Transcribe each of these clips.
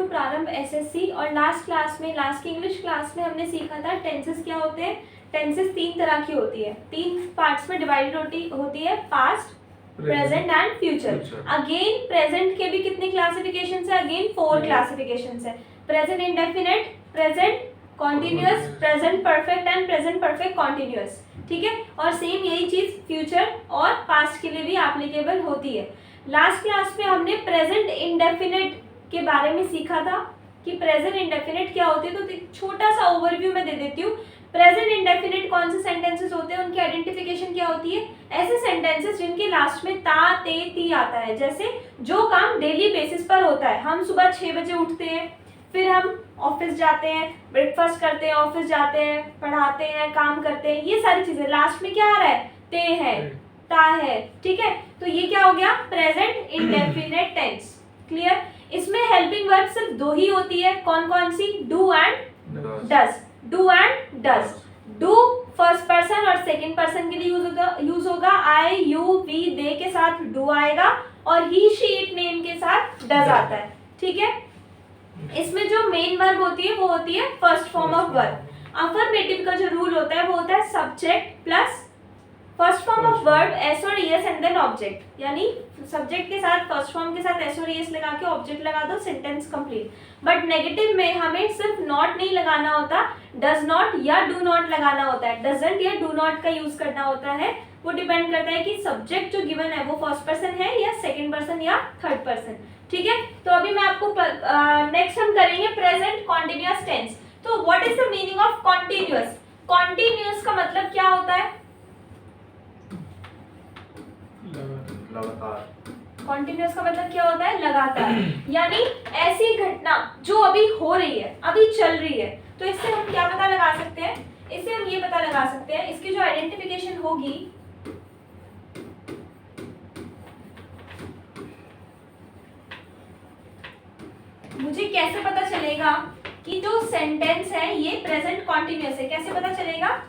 प्रारंभ एसएससी, और लास्ट की इंग्लिश क्लास में हमने सीखा था टेंसेस क्या होते हैं। टेंसेस 3 तरह की होती है, 3 पार्ट्स में डिवाइडेड होती है, past, present and future. Again present के भी कितने क्लासिफिकेशन है, अगेन 4 क्लासिफिकेशन है। Present indefinite, present continuous, present perfect and present perfect continuous, ठीक है। और सेम यही चीज फ्यूचर और पास्ट के लिए भी एप्लीकेबल होती है। लास्ट क्लास में हमने प्रेजेंट इंडेफिनिट के बारे में सीखा था कि प्रेजेंट इंडेफिनिट क्या होती है, तो छोटा सा ओवरव्यू मैं दे देती हूँ। प्रेजेंट इंडेफिनिट कौन से सेंटेंसेस होते हैं, उनकी आइडेंटिफिकेशन क्या होती है, ऐसे सेंटेंसेस जिनके लास्ट में ता, ते, ती आता है। जैसे जो काम डेली बेसिस पर होता है, हम सुबह 6 बजे उठते हैं, फिर हम ऑफिस जाते हैं, ब्रेकफास्ट करते हैं, ऑफिस जाते हैं, पढ़ाते हैं, काम करते हैं, ये सारी चीजें लास्ट में क्या आ रहा है, ते है, ता है, ठीक है। तो ये क्या हो गया, प्रेजेंट इंडेफिनिट टेंस। क्लियर। इसमें हेल्पिंग वर्ब सिर्फ 2 ही होती है, कौन कौन सी, do and does. Do and does. Do first person और सेकंड पर्सन के लिए यूज होगा, आई, यू, वी, दे के साथ डू आएगा, और ही, शी, इट, नेम के साथ डज आता है, ठीक है। इसमें जो मेन वर्ब होती है वो होती है first form of verb. Affirmative का जो रूल होता है वो होता है subject plus first form of verb S और ईएस एंड देन ऑब्जेक्ट, यानी सब्जेक्ट के साथ फर्स्ट फॉर्म के साथ एस और ईएस लगा के ऑब्जेक्ट लगा दो, सेंटेंस कंप्लीट। बट नेगेटिव में हमें सिर्फ नॉट नहीं लगाना होता, डज नॉट या डू नॉट लगाना होता है, डजंट या डू नॉट का यूज करना होता है। वो डिपेंड करता है कि सब्जेक्ट जो गिवन है वो फर्स्ट पर्सन है या सेकंड पर्सन या थर्ड पर्सन, ठीक है। तो अभी मैं आपको नेक्स्ट हम करेंगे प्रेजेंट कॉन्टिन्यूअस टेंस। तो what is the meaning of continuous. Continuous का मतलब क्या होता है, लगातार। कॉन्टिन्यूअस का मतलब क्या होता है, लगातार, यानी ऐसी घटना जो अभी हो रही है, अभी चल रही है। तो इससे हम क्या पता लगा सकते हैं, इससे हम ये पता लगा सकते हैं, इसकी जो आइडेंटिफिकेशन होगी, मुझे कैसे पता चलेगा कि जो सेंटेंस है ये प्रेजेंट कॉन्टिन्यूअस है, कैसे पता चलेगा,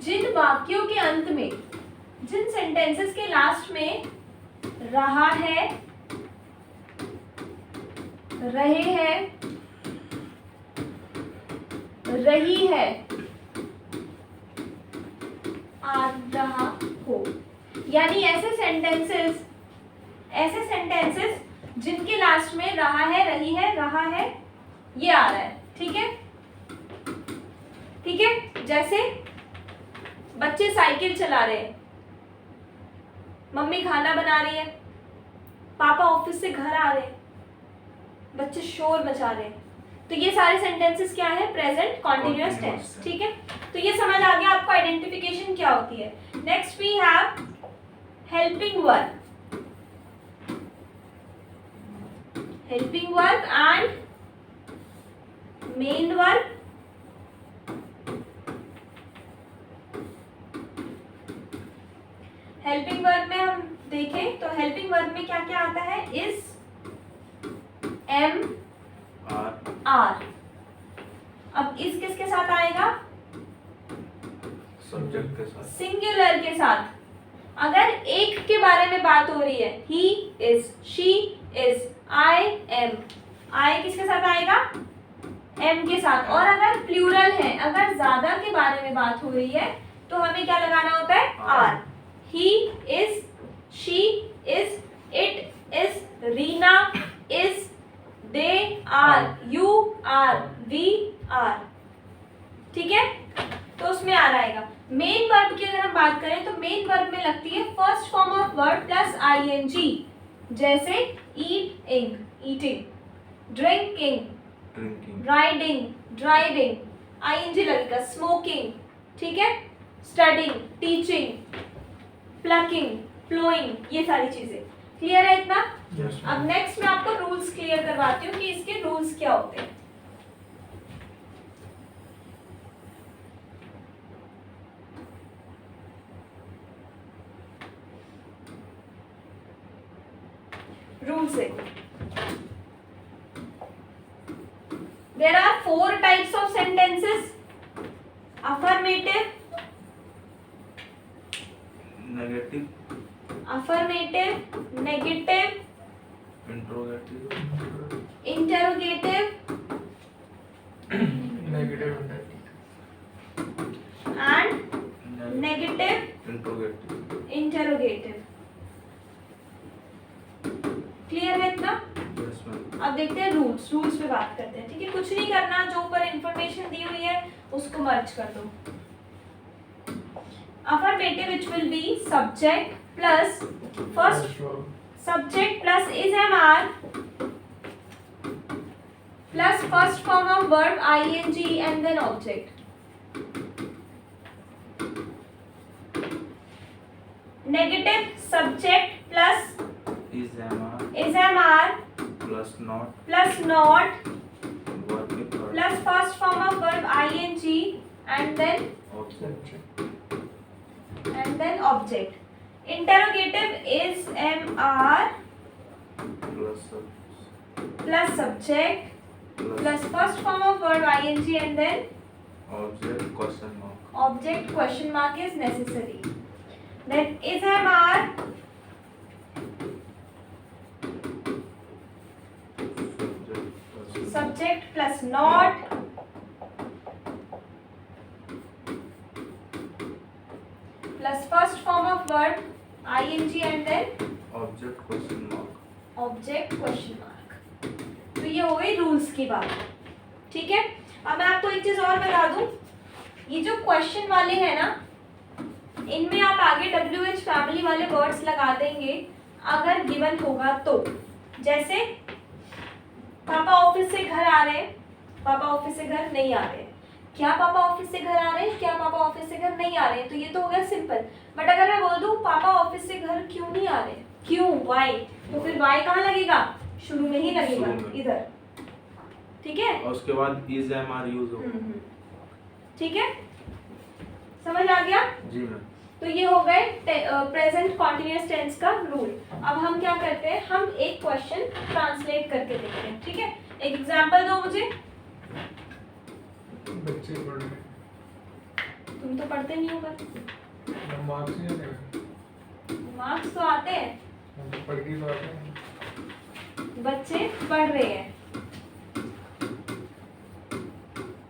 जिन वाक्यों के अंत में, जिन सेंटेंसेस के लास्ट में रहा है, रहे हैं, रही है, आ रहा हो, यानी ऐसे सेंटेंसेस जिनके लास्ट में रहा है, रही है, रहा है, ये आ रहा है, ठीक है, ठीक है। जैसे बच्चे साइकिल चला रहे हैं, मम्मी खाना बना रही है, पापा ऑफिस से घर आ रहे हैं, बच्चे शोर मचा रहे हैं, तो ये सारे सेंटेंसेस क्या है, प्रेजेंट कॉन्टिन्यूअस टेंस, ठीक है। तो ये समझ आ गया आपको आइडेंटिफिकेशन क्या होती है। Next we have helping verb, helping verb and main verb. Helping verb में हम देखें तो हेल्पिंग वर्ब में क्या क्या आता है, इज, एम, आर। अब इस किसके साथ आएगा, सब्जेक्ट के साथ, सिंगुलर के साथ। अगर एक के बारे में बात हो रही है, he is, she is, I am, I किसके साथ आएगा, एम के साथ। और अगर प्लूरल है, अगर ज्यादा के बारे में बात हो रही है, तो हमें क्या लगाना होता है, are. He is, she is, it is, Reena is, they are, you are, we are, ठीक है। तो उसमें आ रहेगा। मेन वर्ब की अगर हम बात करें तो मेन वर्ब में लगती है first form of verb plus ING, जैसे eating, eating, drinking, riding, driving, ING लगेगा, स्मोकिंग, ठीक है, स्टडिंग, टीचिंग, प्लकिंग, फ्लोइंग, ये सारी चीजें क्लियर है इतना। अब नेक्स्ट मैं आपको रूल्स क्लियर करवाती हूँ कि इसके रूल्स क्या होते हैं। रूल्स देखो, There are 4 types of sentences: affirmative, negative, negative, interrogative, interrogative, negative and negative, interrogative. Clear है इतना? yes ma'am, अब देखते हैं रूल्स पे बात करते हैं, ठीक है? कुछ नहीं करना, जो ऊपर इंफॉर्मेशन दी हुई है उसको मर्ज कर दो. Affirmative, which will be subject plus first subject plus is MR plus first form of verb ing and then object. Negative, subject plus is MR plus not plus not verb के third plus first form of verb ing and then object. Interrogative is MR plus subject plus first form of verb ing and then object question mark. object question mark is necessary. Then is MR subject plus not plus first form of verb ing and then object question mark. Object question mark. तो ये हो गई rules की बात, ठीक है? अब मैं आपको एक चीज और बता दूं, ये जो क्वेश्चन वाले हैं ना, इनमें आप आगे WH फैमिली वाले वर्ड्स लगा देंगे अगर गिवन होगा तो. जैसे पापा ऑफिस से घर आ रहे हैं, पापा ऑफिस से घर नहीं आ रहे हैं. क्या पापा ऑफिस से घर आ रहे हैं? क्या पापा ऑफिस से घर नहीं आ रहे हैं? तो ये तो हो गया सिंपल. बट अगर मैं बोल दूं पापा ऑफिस से घर क्यों नहीं आ रहे, क्यों, वाई, तो फिर वाई कहाँ लगेगा? शुरू में ही लगेगा, इधर. ठीक है? और उसके बाद is am are use होगा. ठीक है, समझ आ गया? जी मैम. तो ये हो गए प्रेजेंट कॉन्टिन्यूअस टेंस का रूल. अब हम क्या करते हैं, हम एक क्वेश्चन ट्रांसलेट करके देखते हैं, ठीक है? एक एग्जांपल दो मुझे. बच्चे पढ़ रहे हैं, तुम तो पढ़ते नहीं होगा. मार्क्स नहीं आते, मार्क्स तो आते हैं, हम तो पढ़ के तो आते हैं. बच्चे पढ़ रहे हैं.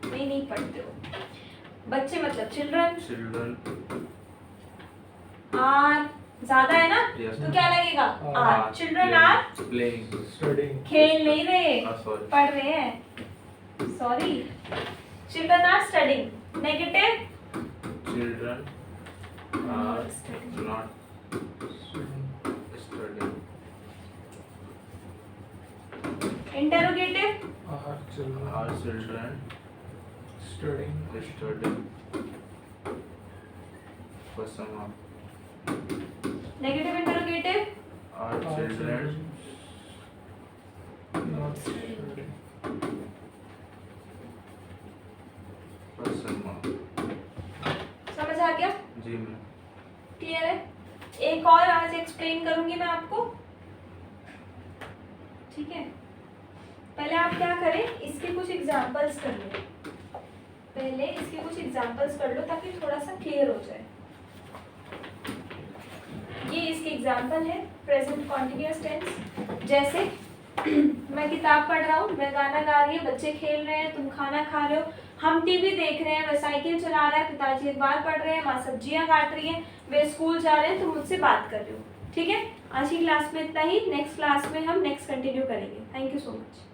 नहीं पढ़ते हो. बच्चे मतलब चिल्ड्रन. आर ज्यादा है ना, Yes, तो क्या लगेगा? Are. Children are playing, studying, खेल नहीं रहे, sorry, पढ़ रहे हैं. Sorry, children are studying. Negative, children are not studying. Interrogative, are children Are children studying, studying? Question mark. Negative interrogative, Are children not studying. question mark. समझ आ गया? जी ma'am. Clear है? एक और आज एक्सप्लेन करूंगी मैं आपको, ठीक है? पहले आप क्या करें, इसके कुछ एग्जांपल्स कर लो. पहले इसके कुछ एग्जांपल्स कर लो ताकि थोड़ा सा क्लियर हो जाए. ये इसके एग्जांपल है प्रेजेंट कॉन्टिन्यूअस टेंस. जैसे मैं किताब पढ़ रहा हूँ, मैं गाना गा रही हूँ, बच्चे खेल रहे हैं, तुम खाना खा रहे हो, हम टीवी देख रहे हैं, वह साइकिल चला रहा है, पिताजी अखबार पढ़ रहे हैं, माँ सब्जियां काट रही हैं, वे स्कूल जा रहे हैं, तुम मुझसे बात कर रहे हो. ठीक है, आज की क्लास में इतना ही. नेक्स्ट क्लास में हम नेक्स्ट कंटिन्यू करेंगे. Thank you so much.